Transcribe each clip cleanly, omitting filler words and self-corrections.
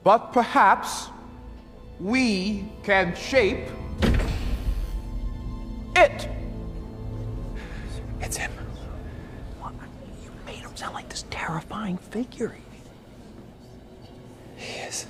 but perhaps we can shape it. It's him. What? You made him sound like this terrifying figure. He is.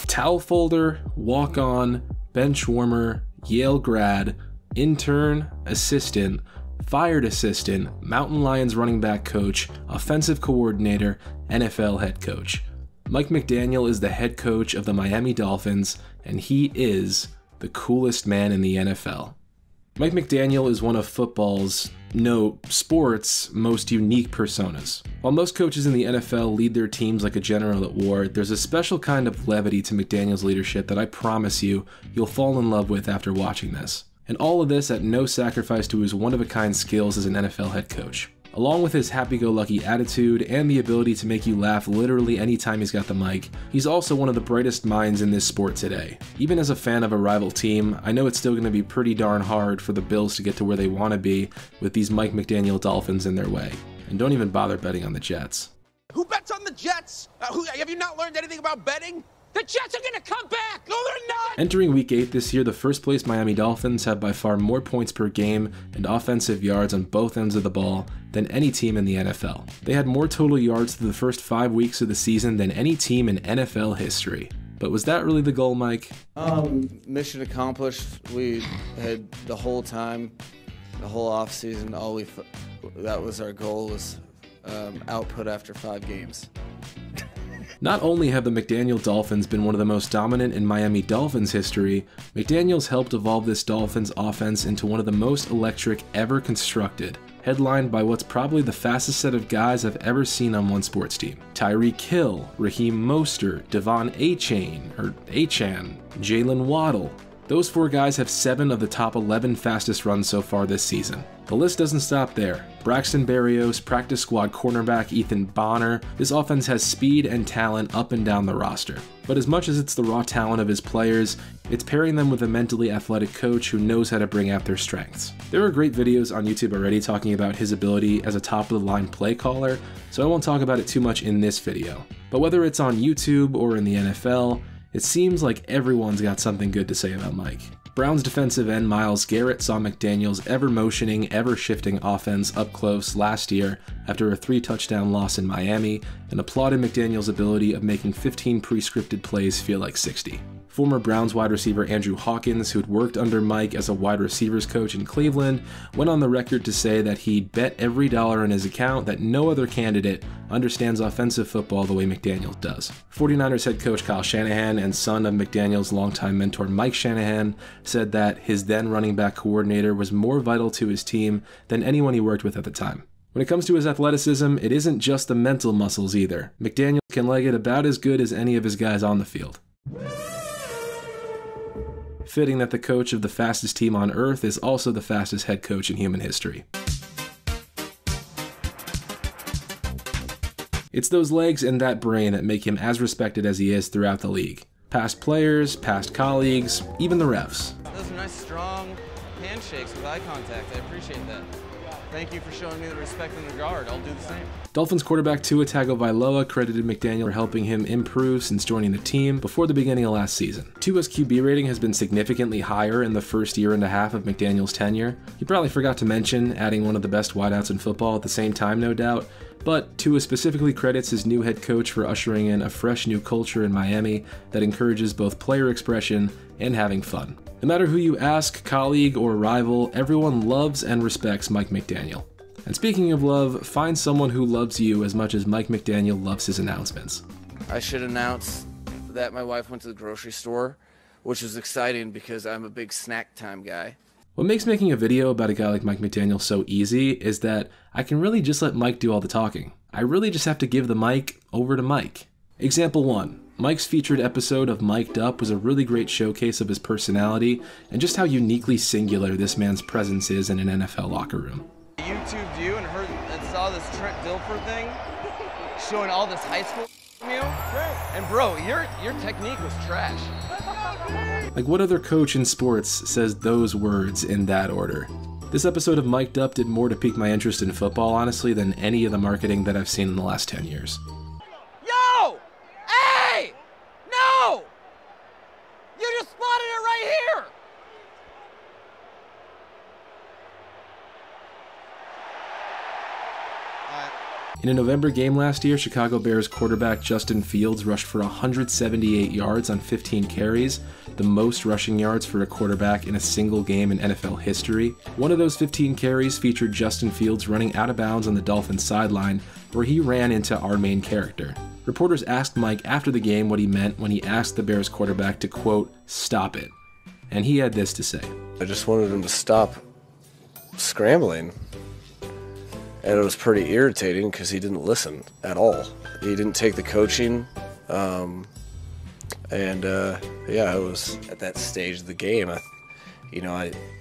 Towel folder, walk-on, bench warmer, Yale grad, intern, assistant, fired assistant, Mountain Lions running back coach, offensive coordinator, NFL head coach. Mike McDaniel is the head coach of the Miami Dolphins, and he is the coolest man in the NFL. Mike McDaniel is one of football's, no, sports' most unique personas. While most coaches in the NFL lead their teams like a general at war, there's a special kind of levity to McDaniel's leadership that I promise you'll fall in love with after watching this. And all of this at no sacrifice to his one-of-a-kind skills as an NFL head coach. Along with his happy-go-lucky attitude and the ability to make you laugh literally anytime he's got the mic, he's also one of the brightest minds in this sport today. Even as a fan of a rival team, I know it's still going to be pretty darn hard for the Bills to get to where they want to be with these Mike McDaniel Dolphins in their way. And don't even bother betting on the Jets. Who bets on the Jets? Have you not learned anything about betting? The Jets are going to come back! No, they're not! Entering Week 8 this year, the first-place Miami Dolphins have by far more points per game and offensive yards on both ends of the ball than any team in the NFL. They had more total yards through the first 5 weeks of the season than any team in NFL history. But was that really the goal, Mike? Mission accomplished. We had the whole time, the whole offseason, that was our goal, was output after 5 games. Not only have the McDaniel Dolphins been one of the most dominant in Miami Dolphins history, McDaniel's helped evolve this Dolphins offense into one of the most electric ever constructed, headlined by what's probably the fastest set of guys I've ever seen on one sports team. Tyreek Hill, Raheem Mostert, Devon Achane, Jalen Waddle. Those 4 guys have 7 of the top 11 fastest runs so far this season. The list doesn't stop there. Braxton Berrios, practice squad cornerback Ethan Bonner. This offense has speed and talent up and down the roster. But as much as it's the raw talent of his players, it's pairing them with a mentally athletic coach who knows how to bring out their strengths. There are great videos on YouTube already talking about his ability as a top-of-the-line play caller, so I won't talk about it too much in this video. But whether it's on YouTube or in the NFL, it seems like everyone's got something good to say about Mike. Browns defensive end Myles Garrett saw McDaniel's ever-motioning, ever-shifting offense up close last year after a 3-touchdown loss in Miami and applauded McDaniel's ability of making 15 pre-scripted plays feel like 60. Former Browns wide receiver Andrew Hawkins, who'd worked under Mike as a wide receivers coach in Cleveland, went on the record to say that he'd bet every dollar in his account that no other candidate understands offensive football the way McDaniel does. 49ers head coach Kyle Shanahan and son of McDaniel's longtime mentor Mike Shanahan said that his then running back coordinator was more vital to his team than anyone he worked with at the time. When it comes to his athleticism, it isn't just the mental muscles either. McDaniel can leg it about as good as any of his guys on the field. Fitting that the coach of the fastest team on earth is also the fastest head coach in human history. It's those legs and that brain that make him as respected as he is throughout the league. Past players, past colleagues, even the refs. Those are nice, strong handshakes with eye contact. I appreciate that. Thank you for showing me the respect and regard. I'll do the same. Dolphins quarterback Tua Tagovailoa credited McDaniel for helping him improve since joining the team before the beginning of last season. Tua's QB rating has been significantly higher in the first year and a half of McDaniel's tenure. He probably forgot to mention adding one of the best wideouts in football at the same time, no doubt, but Tua specifically credits his new head coach for ushering in a fresh new culture in Miami that encourages both player expression and having fun. No matter who you ask, colleague or rival, everyone loves and respects Mike McDaniel. And speaking of love, find someone who loves you as much as Mike McDaniel loves his announcements. I should announce that my wife went to the grocery store, which was exciting because I'm a big snack time guy. What makes making a video about a guy like Mike McDaniel so easy is that I can really just let Mike do all the talking. I really just have to give the mic over to Mike. Example 1. Mike's featured episode of Mic'd Up was a really great showcase of his personality and just how uniquely singular this man's presence is in an NFL locker room. YouTubed you and heard and saw this Trent Dilfer thing showing all this high school from you. And bro, your technique was trash. Like, what other coach in sports says those words in that order? This episode of Mic'd Up did more to pique my interest in football, honestly, than any of the marketing that I've seen in the last 10 years. Yo! Hey! No! You just spotted it right here! In a November game last year, Chicago Bears quarterback Justin Fields rushed for 178 yards on 15 carries, the most rushing yards for a quarterback in a single game in NFL history. One of those 15 carries featured Justin Fields running out of bounds on the Dolphins sideline, where he ran into our main character. Reporters asked Mike after the game what he meant when he asked the Bears quarterback to, quote, "stop it." And he had this to say. I just wanted him to stop scrambling. And it was pretty irritating because he didn't listen at all. He didn't take the coaching. Yeah, it was at that stage of the game. I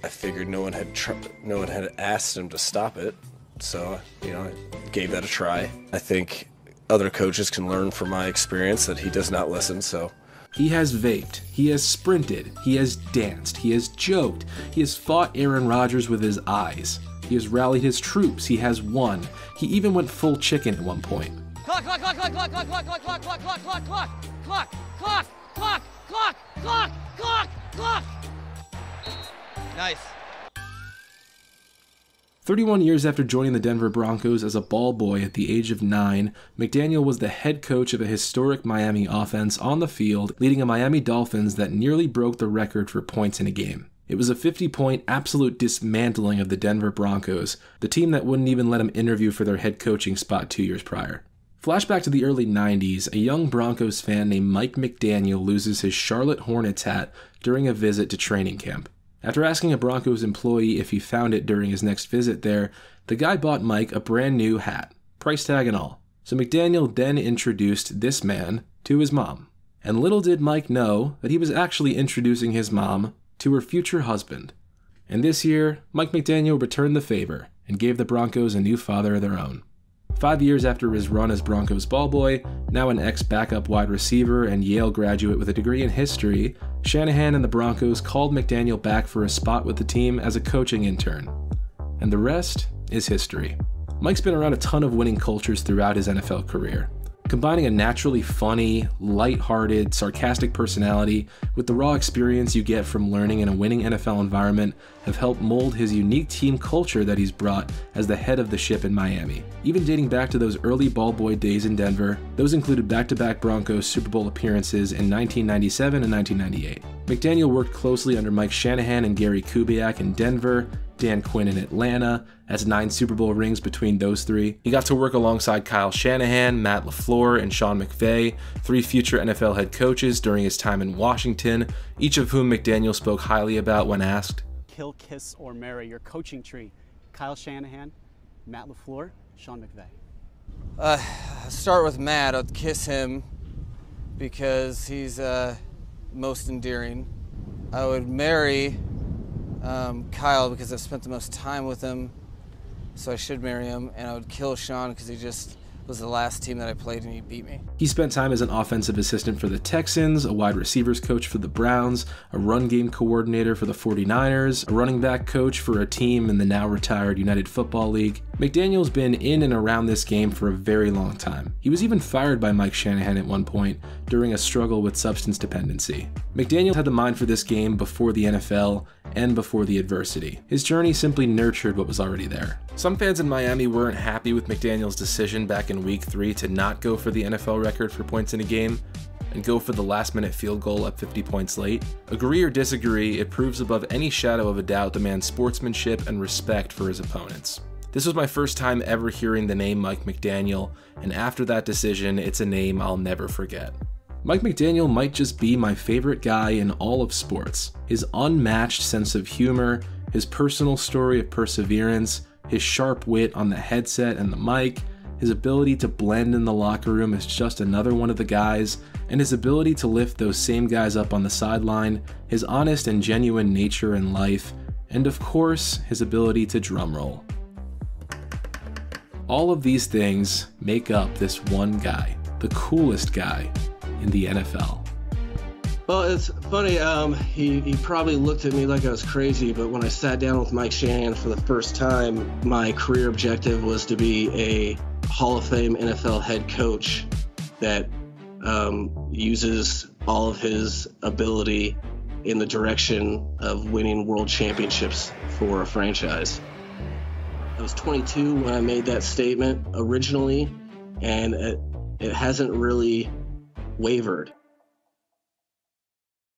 figured no one had asked him to stop it. So, I gave that a try. I think other coaches can learn from my experience that he does not listen, so. He has vaped, he has sprinted, he has danced, he has joked, he has fought Aaron Rodgers with his eyes. He has rallied his troops, he has won. He even went full chicken at one point. Clock, clock, clock, clock, clock, clock, clock, clock, clock, clock, clock, clock, clock, clock, clock, clock, clock, clock, clock, clock. Nice. 31 years after joining the Denver Broncos as a ball boy at the age of 9, McDaniel was the head coach of a historic Miami offense on the field, leading a Miami Dolphins that nearly broke the record for points in a game. It was a 50-point absolute dismantling of the Denver Broncos, the team that wouldn't even let him interview for their head coaching spot 2 years prior. Flashback to the early 90s, a young Broncos fan named Mike McDaniel loses his Charlotte Hornets hat during a visit to training camp. After asking a Broncos employee if he found it during his next visit there, the guy bought Mike a brand new hat, price tag and all. So McDaniel then introduced this man to his mom. And little did Mike know that he was actually introducing his mom to her future husband. And this year, Mike McDaniel returned the favor and gave the Broncos a new father of their own. 5 years after his run as Broncos ball boy, now an ex-backup wide receiver and Yale graduate with a degree in history, Shanahan and the Broncos called McDaniel back for a spot with the team as a coaching intern. And the rest is history. Mike's been around a ton of winning cultures throughout his NFL career. Combining a naturally funny, light-hearted, sarcastic personality with the raw experience you get from learning in a winning NFL environment have helped mold his unique team culture that he's brought as the head of the ship in Miami. Even dating back to those early ball boy days in Denver, those included back-to-back Broncos Super Bowl appearances in 1997 and 1998. McDaniel worked closely under Mike Shanahan and Gary Kubiak in Denver, Dan Quinn in Atlanta. That's 9 Super Bowl rings between those three. He got to work alongside Kyle Shanahan, Matt LaFleur, and Sean McVay, 3 future NFL head coaches during his time in Washington, each of whom McDaniel spoke highly about when asked. Kill, kiss, or marry your coaching tree. Kyle Shanahan, Matt LaFleur, Sean McVay. Start with Matt. I'd kiss him because he's most endearing. I would marry Kyle because I've spent the most time with him, so I should marry him. And I would kill Sean because he just was the last team that I played and he beat me. He spent time as an offensive assistant for the Texans, a wide receivers coach for the Browns, a run game coordinator for the 49ers, a running back coach for a team in the now retired United Football League. McDaniel's been in and around this game for a very long time. He was even fired by Mike Shanahan at one point during a struggle with substance dependency. McDaniel had the mind for this game before the NFL and before the adversity. His journey simply nurtured what was already there. Some fans in Miami weren't happy with McDaniel's decision back in Week 3 to not go for the NFL record for points in a game and go for the last-minute field goal up 50 points late. Agree or disagree, it proves above any shadow of a doubt the man's sportsmanship and respect for his opponents. This was my first time ever hearing the name Mike McDaniel, and after that decision, it's a name I'll never forget. Mike McDaniel might just be my favorite guy in all of sports. His unmatched sense of humor, his personal story of perseverance, his sharp wit on the headset and the mic, his ability to blend in the locker room as just another one of the guys, and his ability to lift those same guys up on the sideline, his honest and genuine nature in life, and of course, his ability to drum roll. All of these things make up this one guy, the coolest guy in the NFL. Well, it's funny. He probably looked at me like I was crazy, but when I sat down with Mike Shanahan for the first time, my career objective was to be a Hall of Fame NFL head coach that uses all of his ability in the direction of winning world championships for a franchise. I was 22 when I made that statement originally, and it hasn't really wavered.